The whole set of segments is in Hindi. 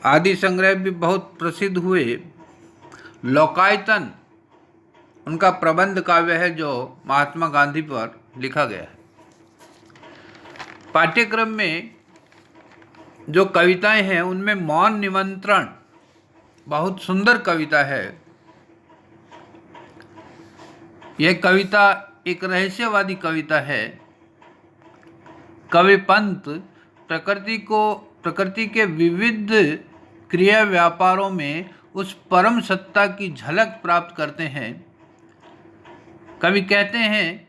आदि संग्रह भी बहुत प्रसिद्ध हुए। लोकायतन उनका प्रबंध काव्य है जो महात्मा गांधी पर लिखा गया है। पाठ्यक्रम में जो कविताएं हैं उनमें मौन निमंत्रण बहुत सुंदर कविता है। यह कविता एक रहस्यवादी कविता है। कवि पंत प्रकृति के विविध क्रिया व्यापारों में उस परम सत्ता की झलक प्राप्त करते हैं। कवि कहते हैं,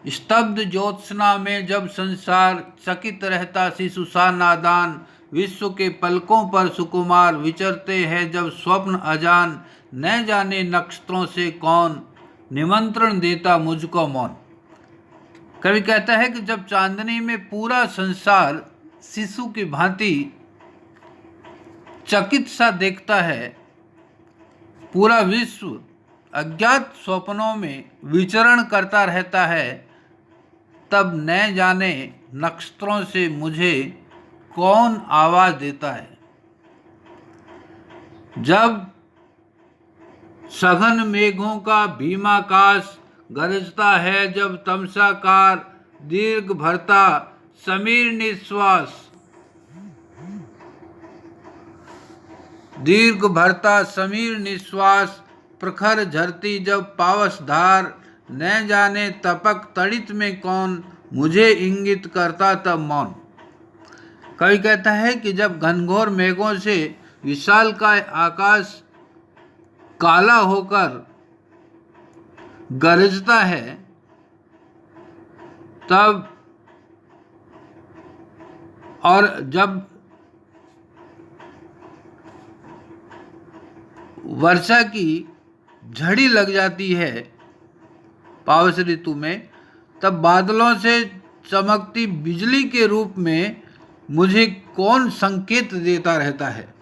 स्तब्ध ज्योत्सना में जब संसार चकित रहता शिशु सा नादान, विश्व के पलकों पर सुकुमार विचरते हैं जब स्वप्न अजान, न जाने नक्षत्रों से कौन निमंत्रण देता मुझको मौन। कवि कहता है कि जब चांदनी में पूरा संसार शिशु की भांति चकित सा देखता है, पूरा विश्व अज्ञात स्वप्नों में विचरण करता रहता है, तब न जाने नक्षत्रों से मुझे कौन आवाज देता है। जब सघन मेघों का भीमाकाश गरजता है, जब तमसाकार दीर्घ भरता समीर निश्वास प्रखर झरती जब पावस धार, न जाने तपक तड़ित में कौन मुझे इंगित करता तब मौन। कवि कहता है कि जब घनघोर मेघों से विशालकाय आकाश काला होकर गरजता है, तब और जब वर्षा की झड़ी लग जाती है पावस ऋतु में, तब बादलों से चमकती बिजली के रूप में मुझे कौन संकेत देता रहता है।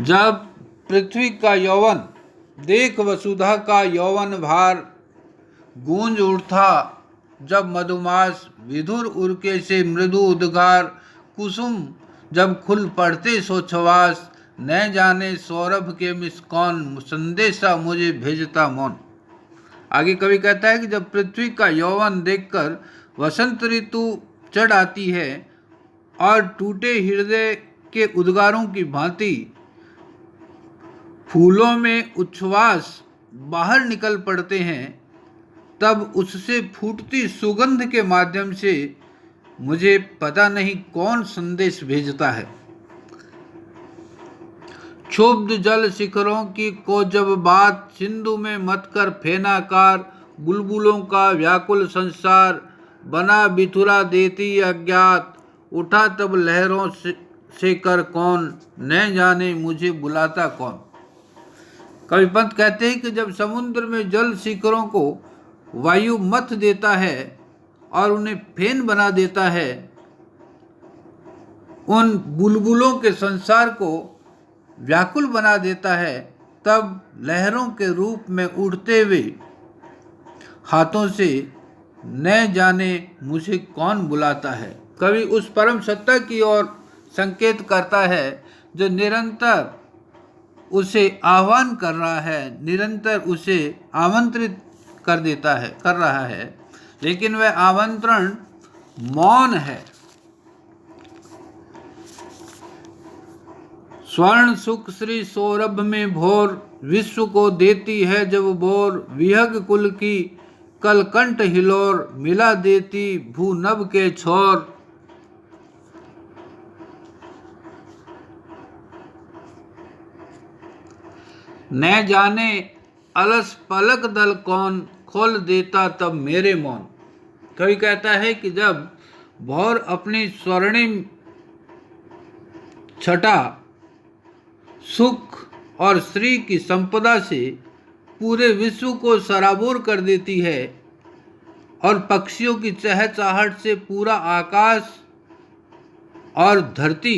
जब पृथ्वी का यौवन देख वसुधा का यौवन भार गूंज उठता, जब मधुमास विधुर उर्के से मृदु उद्गार, कुसुम जब खुल पड़ते सोछवास, न जाने सौरभ के मिस कौन संदेशा मुझे भेजता मौन। आगे कवि कहता है कि जब पृथ्वी का यौवन देखकर वसंत ऋतु चढ़ आती है और टूटे हृदय के उद्गारों की भांति फूलों में उच्छ्वास बाहर निकल पड़ते हैं, तब उससे फूटती सुगंध के माध्यम से मुझे पता नहीं कौन संदेश भेजता है। क्षुब्ध जल शिखरों की को जब बात सिंधु में मत कर फेनाकार, बुलबुलों का व्याकुल संसार बना बिथुरा देती अज्ञात, उठा तब लहरों से कर कौन न जाने मुझे बुलाता कौन। कवि पंत कहते हैं कि जब समुद्र में जल शिखरों को वायु मथ देता है और उन्हें फेन बना देता है, उन बुलबुलों के संसार को व्याकुल बना देता है, तब लहरों के रूप में उड़ते हुए हाथों से न जाने मुझे कौन बुलाता है। कवि उस परम सत्ता की ओर संकेत करता है जो निरंतर उसे आह्वान कर रहा है, निरंतर उसे आमंत्रित कर रहा है, लेकिन वह आमंत्रण मौन है। स्वर्ण सुख श्री सौरभ में भोर विश्व को देती है जब बोर, विहग कुल की कलकंठ हिलोर मिला देती भू नभ के छोर। न जाने अलस पलक दल कौन खोल देता तब मेरे मौन। कवि कहता है कि जब भौर अपनी स्वर्णिम छटा सुख और श्री की संपदा से पूरे विश्व को सराबोर कर देती है और पक्षियों की चहचहाहट से पूरा आकाश और धरती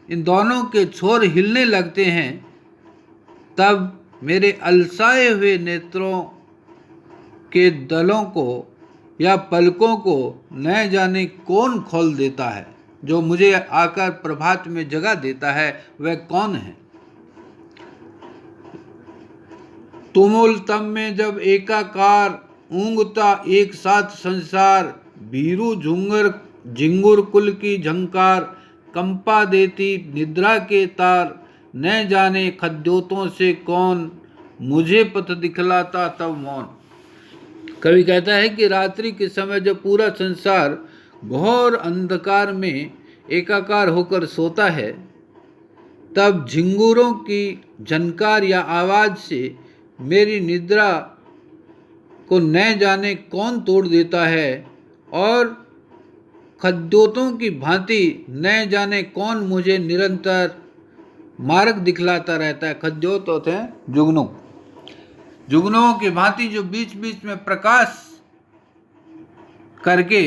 इन दोनों के छोर हिलने लगते हैं, तब मेरे अलसाए हुए नेत्रों के दलों को या पलकों को न जाने कौन खोल देता है। जो मुझे आकर प्रभात में जगा देता है वह कौन है। तुमुल तम में जब एकाकार ऊँगता एक साथ संसार, बीरू झुंगर झिंगुर कुल की झंकार, कंपा देती निद्रा के तार, न जाने खद्योतों से कौन, मुझे पथ दिखलाता तब मौन। कवि कहता है कि रात्रि के समय जब पूरा संसार घोर अंधकार में एकाकार होकर सोता है, तब झिंगुरों की झनकार या आवाज से मेरी निद्रा को न जाने कौन तोड़ देता है, और खद्योतों की भांति न जाने कौन मुझे निरंतर मार्ग दिखलाता रहता है। खद्योत होते हैं जुगनू, जुगनुओं की भांति जो बीच बीच में प्रकाश करके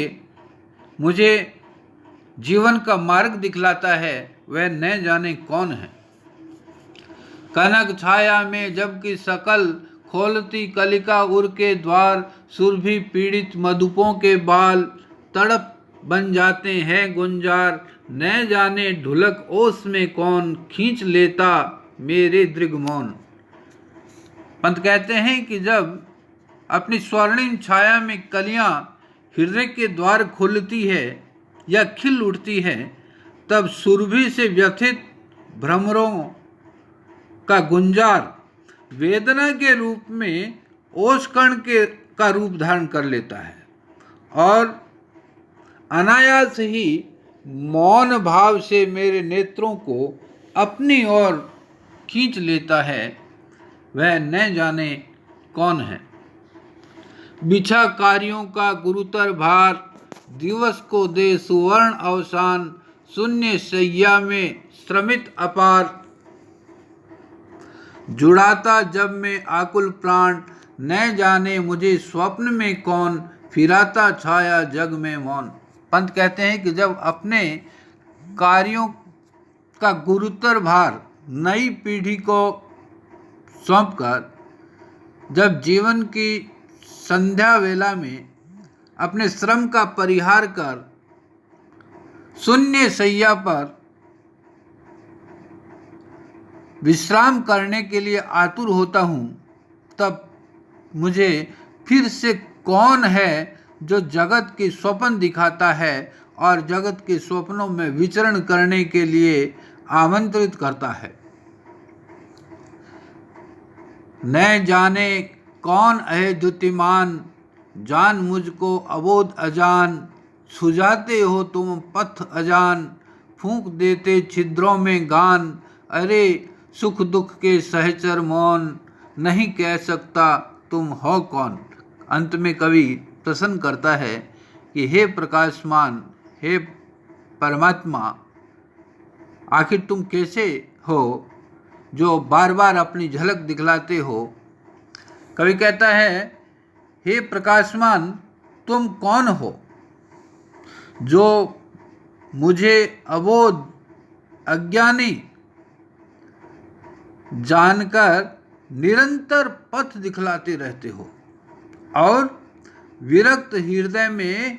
मुझे जीवन का मार्ग दिखलाता है, वह न जाने कौन है। कनक छाया में जबकि सकल खोलती कलिका उर के द्वार, सुरभि पीड़ित मधुपों के बाल, तड़प बन जाते हैं गुंजार, न जाने ढुलक ओस में कौन, खींच लेता मेरे दृगमौन। पंत कहते हैं कि जब अपनी स्वर्णिम छाया में कलियां हृदय के द्वार खुलती है या खिल उठती है, तब सुरभि से व्यथित भ्रमरों का गुंजार वेदना के रूप में ओषकण का रूप धारण कर लेता है, और अनायास ही मौन भाव से मेरे नेत्रों को अपनी ओर खींच लेता है। वह न जाने कौन है। बिछा कार्यों का गुरुतर भार, दिवस को दे सुवर्ण अवसान, शून्य शैया में श्रमित अपार, जुड़ाता जब में आकुल प्राण, न जाने मुझे स्वप्न में कौन, फिराता छाया जग में मौन। पंत कहते हैं कि जब अपने कार्यों का गुरुतर भार नई पीढ़ी को सौंपकर, जब जीवन की संध्या वेला में अपने श्रम का परिहार कर शून्य शैया पर विश्राम करने के लिए आतुर होता हूँ, तब मुझे फिर से कौन है जो जगत के स्वप्न दिखाता है और जगत के स्वप्नों में विचरण करने के लिए आमंत्रित करता है। न जाने कौन है द्युतिमान, जान मुझको अबोध अजान, सुझाते हो तुम पथ अजान, फूंक देते छिद्रों में गान, अरे सुख दुख के सहचर मौन, नहीं कह सकता तुम हो कौन। अंत में कवि प्रश्न करता है कि हे प्रकाशमान, हे परमात्मा, आखिर तुम कैसे हो जो बार बार अपनी झलक दिखलाते हो। कवि कहता है, हे प्रकाशमान, तुम कौन हो जो मुझे अबोध अज्ञानी जानकर निरंतर पथ दिखलाते रहते हो और विरक्त हृदय में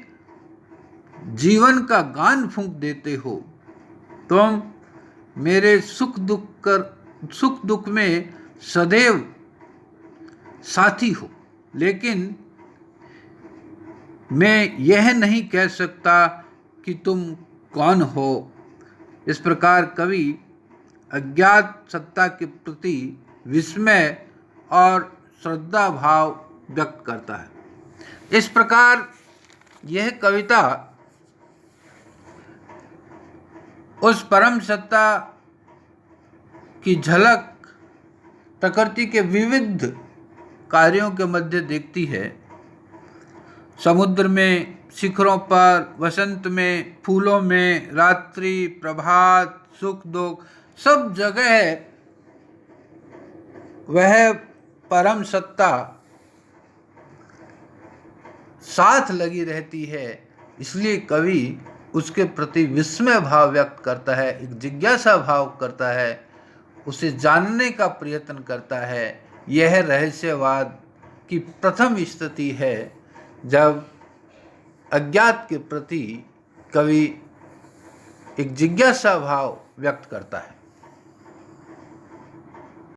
जीवन का गान फूंक देते हो। तुम मेरे सुख दुख में सदैव साथी हो, लेकिन मैं यह नहीं कह सकता कि तुम कौन हो। इस प्रकार कवि अज्ञात सत्ता के प्रति विस्मय और श्रद्धा भाव व्यक्त करता है। इस प्रकार यह कविता उस परम सत्ता की झलक प्रकृति के विविध कार्यों के मध्य देखती है। समुद्र में, शिखरों पर, वसंत में, फूलों में, रात्रि, प्रभात, सुख दुख, सब जगह वह परम सत्ता साथ लगी रहती है। इसलिए कवि उसके प्रति विस्मय भाव व्यक्त करता है, एक जिज्ञासा भाव करता है, उसे जानने का प्रयत्न करता है। यह रहस्यवाद की प्रथम स्थिति है, जब अज्ञात के प्रति कवि एक जिज्ञासा भाव व्यक्त करता है।